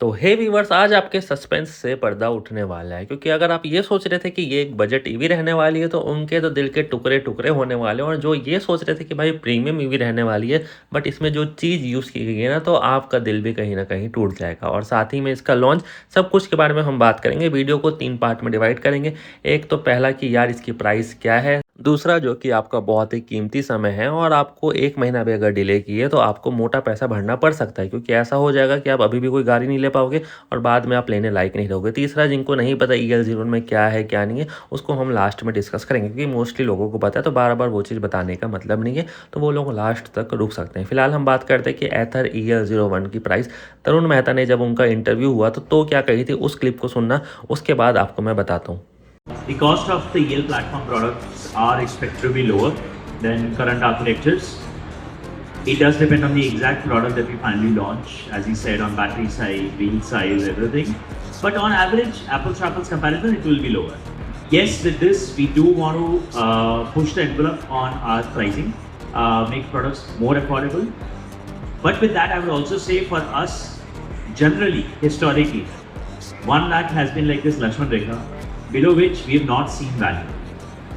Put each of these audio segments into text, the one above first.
तो हे व्यूअर्स, आज आपके सस्पेंस से पर्दा उठने वाला है, क्योंकि अगर आप ये सोच रहे थे कि ये एक बजट ईवी रहने वाली है तो उनके तो दिल के टुकड़े टुकड़े होने वाले हैं। और जो ये सोच रहे थे कि भाई प्रीमियम ईवी रहने वाली है बट इसमें जो चीज़ यूज़ की गई है ना, तो आपका दिल भी कहीं ना कहीं टूट जाएगा। और साथ ही में इसका लॉन्च, सब कुछ के बारे में हम बात करेंगे। वीडियो को 3 पार्ट में डिवाइड करेंगे। एक तो पहला कि यार इसकी प्राइस क्या है, दूसरा जो कि आपका बहुत ही कीमती समय है और आपको 1 महीना भी अगर डिले किए तो आपको मोटा पैसा भरना पड़ सकता है, क्योंकि ऐसा हो जाएगा कि आप अभी भी कोई गाड़ी नहीं ले पाओगे और बाद में आप लेने लायक नहीं रहोगे। तीसरा, जिनको नहीं पता EL01 में क्या है क्या नहीं है, उसको हम लास्ट में डिस्कस करेंगे, क्योंकि मोस्टली लोगों को पता है तो बार-बार वो चीज़ बताने का मतलब नहीं है, तो वो लोग लास्ट तक रुक सकते हैं। फिलहाल हम बात करते हैं कि एथर EL01 की प्राइस। तरुण मेहता ने जब उनका इंटरव्यू हुआ तो क्या कही थी, उस क्लिप को सुनना, उसके बाद आपको मैं बताता हूँ। The cost of the EL platform products are expected to be lower than current architectures. It does depend on the exact product that we finally launch, as he said, on battery size, wheel size, everything. But on average, apples to apples comparison, it will be lower. Yes, with this, we do want to push the envelope on our pricing, make products more affordable. But with that, I would also say for us, generally, historically, 1 lakh has been like this Lakshman Rekha, below which we have not seen value.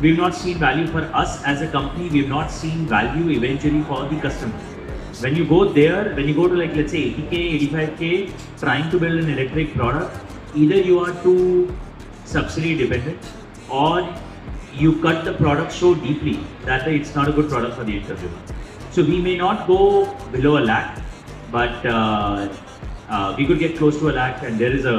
We have not seen value for us as a company. We have not seen value eventually for the customer. When you go there, when you go to like let's say 80k, 85k, trying to build an electric product, either you are too subsidy dependent or you cut the product so deeply that it's not a good product for the end consumer. So we may not go below a lakh, but we could get close to a lakh, and there is a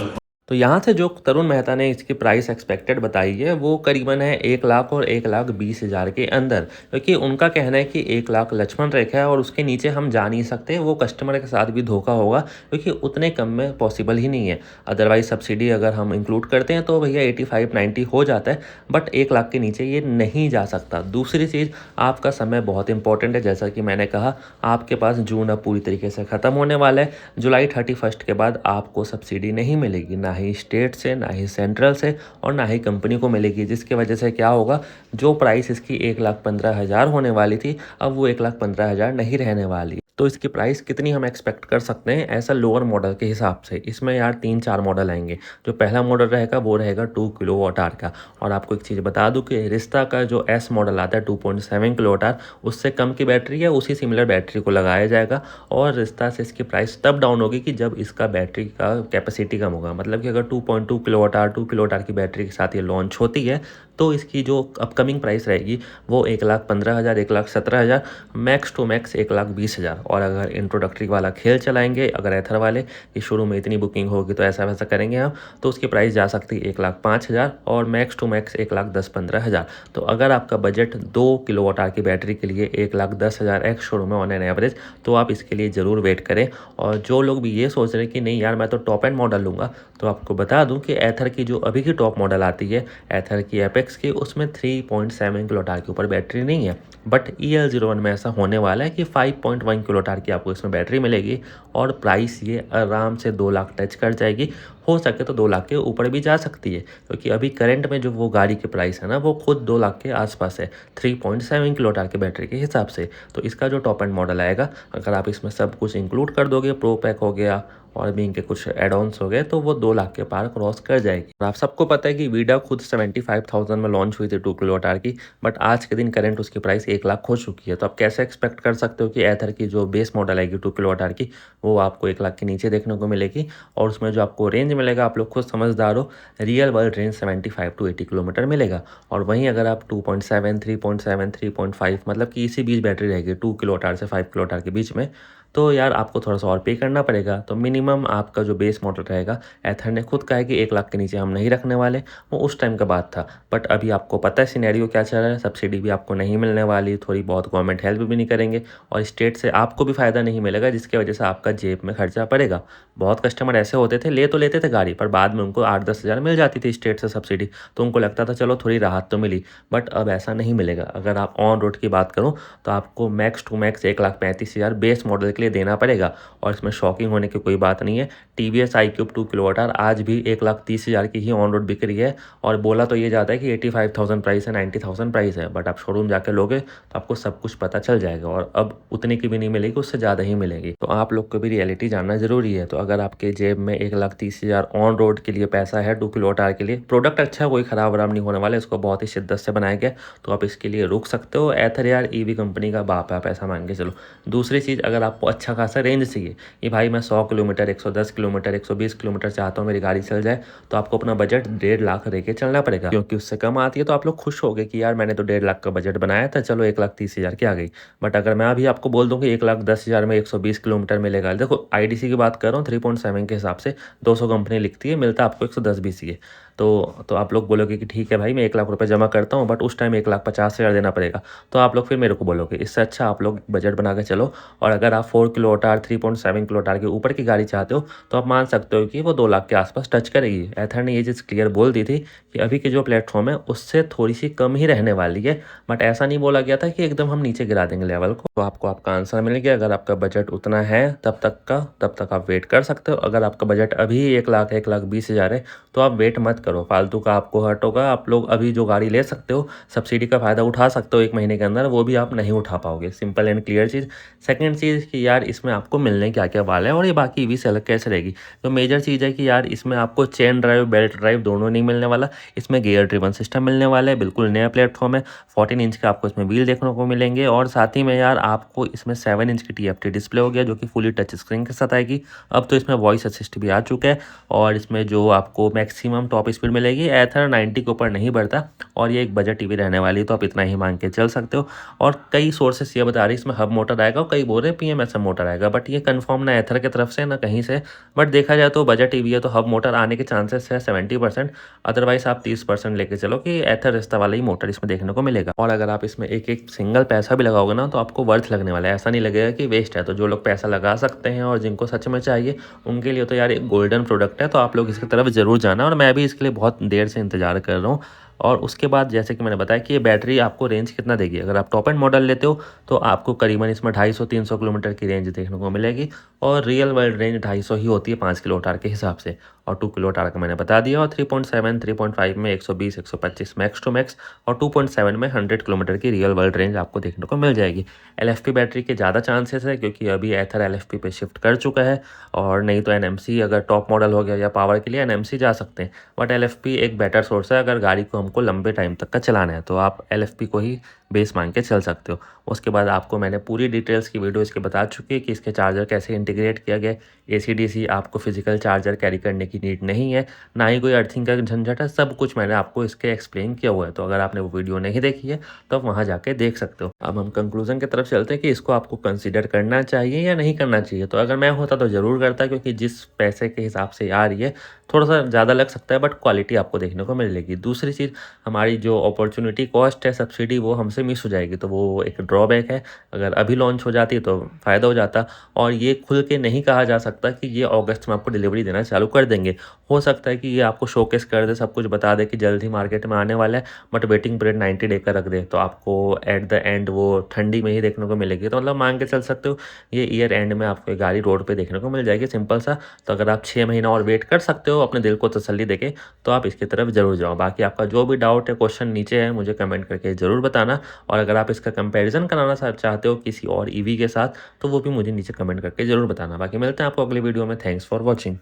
तो यहाँ से जो तरुण मेहता ने इसकी price expected बताई है वो करीबन है 1 लाख और 1,20,000 के अंदर, क्योंकि उनका कहना है कि 1 लाख लक्ष्मण रेखा है और उसके नीचे हम जा नहीं सकते। वो कस्टमर के साथ भी धोखा होगा, क्योंकि उतने कम में पॉसिबल ही नहीं है। अदरवाइज सब्सिडी अगर हम इंक्लूड करते हैं तो भैया 85-90 हो जाता है, बट 1 लाख के नीचे ये नहीं जा सकता। दूसरी चीज़, आपका समय बहुत इंपॉर्टेंट है। जैसा कि मैंने कहा, आपके पास जून अब पूरी तरीके से ख़त्म होने वाला है। जुलाई 31 के बाद आपको सब्सिडी नहीं मिलेगी, ना ही स्टेट से, ना ही सेंट्रल से, और ना ही कंपनी को मिलेगी, जिसकी वजह से क्या होगा, जो प्राइस इसकी 1,15,000 होने वाली थी, अब वो 1,15,000 नहीं रहने वाली। तो इसकी प्राइस कितनी हम एक्सपेक्ट कर सकते हैं ऐसा लोअर मॉडल के हिसाब से? इसमें यार 3-4 मॉडल आएंगे। जो पहला मॉडल रहेगा वो रहेगा 2 किलोवाट आवर का। और आपको एक चीज़ बता दूं कि रिश्ता का जो एस मॉडल आता है 2.7 किलोवाट आवर, उससे कम की बैटरी है, उसी सिमिलर बैटरी को लगाया जाएगा। और रिश्ता से इसकी प्राइस तब डाउन होगी कि जब इसका बैटरी का कैपेसिटी कम होगा। मतलब कि अगर 2.2 किलोवाट आवर 2 किलोवाट आवर की बैटरी के साथ ये लॉन्च होती है तो इसकी जो अपकमिंग प्राइस रहेगी वो 1,15,000, 1,17,000, मैक्स टू मैक्स 1,20,000। और अगर इंट्रोडक्टरी वाला खेल चलाएंगे, अगर एथर वाले कि शुरू में इतनी बुकिंग होगी तो ऐसा वैसा करेंगे हम, तो उसकी प्राइस जा सकती है 1,05,000 और मैक्स टू मैक्स 1,10-15,000। तो अगर आपका बजट 2 किलोवाट आवर की बैटरी के लिए 1,10,000 एक्स शोरूम है ऑन एन एवरेज, तो आप इसके लिए ज़रूर वेट करें। और जो लोग भी ये सोच रहे हैं कि नहीं यार मैं तो टॉप एंड मॉडल लूँगा, तो आपको बता दूं कि एथर की जो अभी की टॉप मॉडल आती है, एथर की एपेक्स की, उसमें 3.7 किलोवाट आवर के ऊपर बैटरी नहीं है। बट EL01 में ऐसा होने वाला है कि 5.1 किलोवाट आवर की आपको इसमें बैटरी मिलेगी और प्राइस ये आराम से 2 लाख टच कर जाएगी। हो सके तो 2 लाख के ऊपर भी जा सकती है, क्योंकि अभी करंट में जो वो गाड़ी की प्राइस है ना, वो खुद 2 लाख के आसपास है 3.7 किलोवाट आवर की बैटरी के हिसाब से। तो इसका जो टॉप एंड मॉडल आएगा, अगर आप इसमें सब कुछ इंक्लूड कर दोगे, प्रो पैक हो गया और भी इनके कुछ एड ऑन्स हो गए, तो वो 2 लाख के पार क्रॉस कर जाएगी। और आप सबको पता है कि वीडा खुद 75,000 में लॉन्च हुई थी 2 किलोवाट आवर की, बट आज के दिन करंट उसकी प्राइस 1 लाख हो चुकी है। तो आप कैसे एक्सपेक्ट कर सकते हो कि एथर की जो बेस मॉडल आएगी 2 किलोवाट आवर की, वो आपको 1 लाख के नीचे देखने को मिलेगी। और उसमें जो आपको रेंज मिलेगा, आप लोग खुद समझदार हो, real world range 75 to 80 kilometre मिलेगा। और वहीं अगर आप 2.7, 3.7, 3.5, मतलब कि इसी बीच बैटरी रहेगी 2 किलोवाट आवर से 5 किलोवाट आवर के बीच में, तो यार आपको थोड़ा सा और पे करना पड़ेगा। तो मिनिमम आपका जो बेस मॉडल रहेगा, एथर ने खुद कहा है कि 1 लाख के नीचे हम नहीं रखने वाले, वो उस टाइम का बात था। बट अभी आपको पता है सिनेरियो क्या चल रहा है, सब्सिडी भी आपको नहीं मिलने वाली, थोड़ी बहुत गवर्नमेंट हेल्प भी नहीं करेंगे और स्टेट से आपको भी फ़ायदा नहीं मिलेगा, जिसकी वजह से आपका जेब में खर्चा पड़ेगा। बहुत कस्टमर ऐसे होते थे, ले तो लेते थे गाड़ी, पर बाद में उनको 8-10 हज़ार मिल जाती थी स्टेट से सब्सिडी, तो उनको लगता था चलो थोड़ी राहत तो मिली। बट अब ऐसा नहीं मिलेगा। अगर आप ऑन रोड की बात करूँ तो आपको max to max 1,35,000 base model के के लिए देना पड़ेगा और इसमें शॉकिंग होने की कोई बात नहीं है। TVS iQube 2 किलोवाट आज भी 1,30,000 की ही ऑन रोड बिक रही है और बोला तो ये जाता है कि 85,000 प्राइस है, 90,000 प्राइस है, बट आप शोरूम जाके लोगे तो आपको सब कुछ पता चल जाएगा और अब उतने की भी नहीं मिलेगी, उससे ज़्यादा ही मिलेगी। तो आप लोग को भी रियलिटी जानना ज़रूरी है। तो अगर आपके जेब में 1,30,000 ऑन रोड के लिए पैसा है 2 किलोवाट आवर के लिए, प्रोडक्ट अच्छा है, कोई ख़राब वराब नहीं होने वाला है, इसको बहुत ही शिद्दत से बनाया गया, तो आप इसके लिए रुक सकते हो। एथर यार EV कंपनी का बाप है, आप ऐसा मान के चलो। दूसरी चीज़, अगर आपको अच्छा खासा रेंज चाहिए कि भाई मैं 100 किलोमीटर, 110 किलोमीटर, 120 किलोमीटर चाहता हूँ मेरी गाड़ी चल जाए, तो आपको अपना बजट 1.5 लाख लेके चलना पड़ेगा, क्योंकि उससे कम आती है तो आप लोग खुश हो गए कि यार मैंने तो 1.5 लाख का बजट बनाया था, चलो 1,30,000 की आ गई। बट अगर मैं अभी आपको बोल दूँ कि 1,10,000 में 120 किलोमीटर मिलेगा, देखो IDC की बात कर रहा हूँ, 3.7 के हिसाब से 200 कंपनी लिखती है, मिलता है आपको 110 BC है। तो आप लोग बोलोगे कि ठीक है भाई मैं 1 लाख रुपए जमा करता हूँ, बट उस टाइम 1,50,000 देना पड़ेगा, तो आप लोग फिर मेरे को बोलोगे। इससे अच्छा आप लोग बजट बना के चलो। और अगर आप 4 किलोवाट आवर, 3.7 किलोवाट आवर के ऊपर की गाड़ी चाहते हो तो आप मान सकते हो कि वो 2 लाख के आसपास टच करेगी। एथर ने ये चीज़ क्लियर बोल दी थी कि अभी के जो प्लेटफॉर्म है उससे थोड़ी सी कम ही रहने वाली है, बट ऐसा नहीं बोला गया था कि एकदम हम नीचे गिरा देंगे लेवल को। तो आपको आपका आंसर मिल गया। अगर आपका बजट उतना है तब तक आप वेट कर सकते हो। अगर आपका बजट अभी 1 लाख, 1,20,000 है तो आप वेट मत करो, फालतू का आपको हर्ट होगा। आप लोग अभी जो गाड़ी ले सकते हो, सब्सिडी का फ़ायदा उठा सकते हो 1 महीने के अंदर, वो भी आप नहीं उठा पाओगे। सिंपल एंड क्लियर चीज़। सेकंड चीज़ कि यार इसमें आपको मिलने क्या-क्या वाला है और ये बाकी EV से अलग कैसे रहेगी। तो मेजर चीज़ है कि यार इसमें आपको चेन ड्राइव, बेल्ट ड्राइव दोनों नहीं मिलने वाला। इसमें गियर ड्रिवन सिस्टम मिलने वाला है, बिल्कुल नया प्लेटफॉर्म है। 14 इंच का आपको इसमें व्हील देखने को मिलेंगे और साथ ही में यार आपको इसमें 7 इंच की TFT डिस्प्ले हो गया, जो कि फुली टच स्क्रीन के साथ आएगी। अब तो इसमें वॉइस असिस्ट भी आ चुका है और इसमें जो आपको मैक्सिमम टॉप स्पीड मिलेगी, एथर 90 के ऊपर नहीं बढ़ता और ये एक बजट टीवी रहने वाली है, तो आप इतना ही मान के चल सकते हो। और कई सोर्सेस ये बता रही है इसमें हब मोटर आएगा और कई बोल रहे हैं PMSM मोटर आएगा, बट ये कंफर्म ना एथर की तरफ से ना कहीं से। बट देखा जाए तो बजट टीवी है तो हब मोटर आने के चांसेस है 70%, अदरवाइज आप 30% लेके चलो कि एथर रिश्ता वाला ही मोटर इसमें देखने को मिलेगा। और अगर आप इसमें एक एक सिंगल पैसा भी लगाओगे ना तो आपको वर्थ लगने वाला है, ऐसा नहीं लगेगा कि वेस्ट है। तो जो लोग पैसा लगा सकते हैं और जिनको सच में चाहिए उनके लिए तो यार एक गोल्डन प्रोडक्ट है, तो आप लोग इसकी तरफ ज़रूर जाना। और मैं भी इसके लिए बहुत देर से इंतजार कर रहा हूँ। और उसके बाद जैसे कि मैंने बताया कि ये बैटरी आपको रेंज कितना देगी। अगर आप टॉप एंड मॉडल लेते हो तो आपको करीबन इसमें 250-300 किलोमीटर की रेंज देखने को मिलेगी और रियल वर्ल्ड रेंज 250 ही होती है 5 किलोवाट आवर के हिसाब से। और 2 किलोवाट आवर का मैंने बता दिया। और 3.7, 3.5 में 120-125 मैक्स टू मैक्स और 2.7 में 100 किलोमीटर की रियल वर्ल्ड रेंज आपको देखने को मिल जाएगी। LFP बैटरी के ज़्यादा चांसेस है क्योंकि अभी एथर LFP पे शिफ्ट कर चुका है, और नहीं तो NMC अगर टॉप मॉडल हो गया या पावर के लिए NMC जा सकते हैं, बट LFP एक बेटर सोर्स है अगर गाड़ी को हमको लंबे टाइम तक का चलाना है, तो आप LFP को ही बेस मान के चल सकते हो। उसके बाद आपको मैंने पूरी डिटेल्स की वीडियो इसके बता चुकी है कि इसके चार्जर कैसे इंटीग्रेट किया गया। AC/DC आपको फिजिकल चार्जर कैरी करने की नीड नहीं है, ना ही कोई अर्थिंग का झंझट है, सब कुछ मैंने आपको इसके एक्सप्लेन किया हुआ है। तो अगर आपने वो वीडियो नहीं देखी है तो आप वहाँ जाके देख सकते हो। अब हम कंक्लूजन की तरफ चलते हैं कि इसको आपको कंसिडर करना चाहिए या नहीं करना चाहिए। तो अगर मैं होता तो ज़रूर करता, क्योंकि जिस पैसे के हिसाब से आ रही है थोड़ा सा ज़्यादा लग सकता है, बट क्वालिटी आपको देखने को मिलेगी। दूसरी चीज़, हमारी जो अपॉर्चुनिटी कॉस्ट है सब्सिडी वो हमसे मिस हो जाएगी, तो वो एक ड्रॉबैक है। अगर अभी लॉन्च हो जाती तो फ़ायदा हो जाता। और ये खुल के नहीं कहा जा सकता कि ये अगस्त में आपको डिलीवरी देना चालू कर देंगे। हो सकता है कि ये आपको शोकेस कर दे, सब कुछ बता दे कि जल्द ही मार्केट में आने वाला है, बट वेटिंग पीरियड 90 डे का रख दे, तो आपको एट द एंड वो ठंडी में ही देखने को मिलेगी। तो मतलब मान के चल सकते हो ये ईयर एंड में आपको गाड़ी रोड पे देखने को मिल जाएगी, सिंपल सा। तो अगर आप 6 महीना और वेट कर सकते हो अपने दिल को तसल्ली देके, तो आप इसकी तरफ ज़रूर जाओ। बाकी आपका जो भी डाउट है, क्वेश्चन नीचे है, मुझे कमेंट करके ज़रूर बताना। और अगर आप इसका कंपैरिजन कराना चाहते हो किसी और EV के साथ, तो वो भी मुझे नीचे कमेंट करके ज़रूर बताना। बाकी मिलते हैं आपको अगली वीडियो में। Thanks for watching.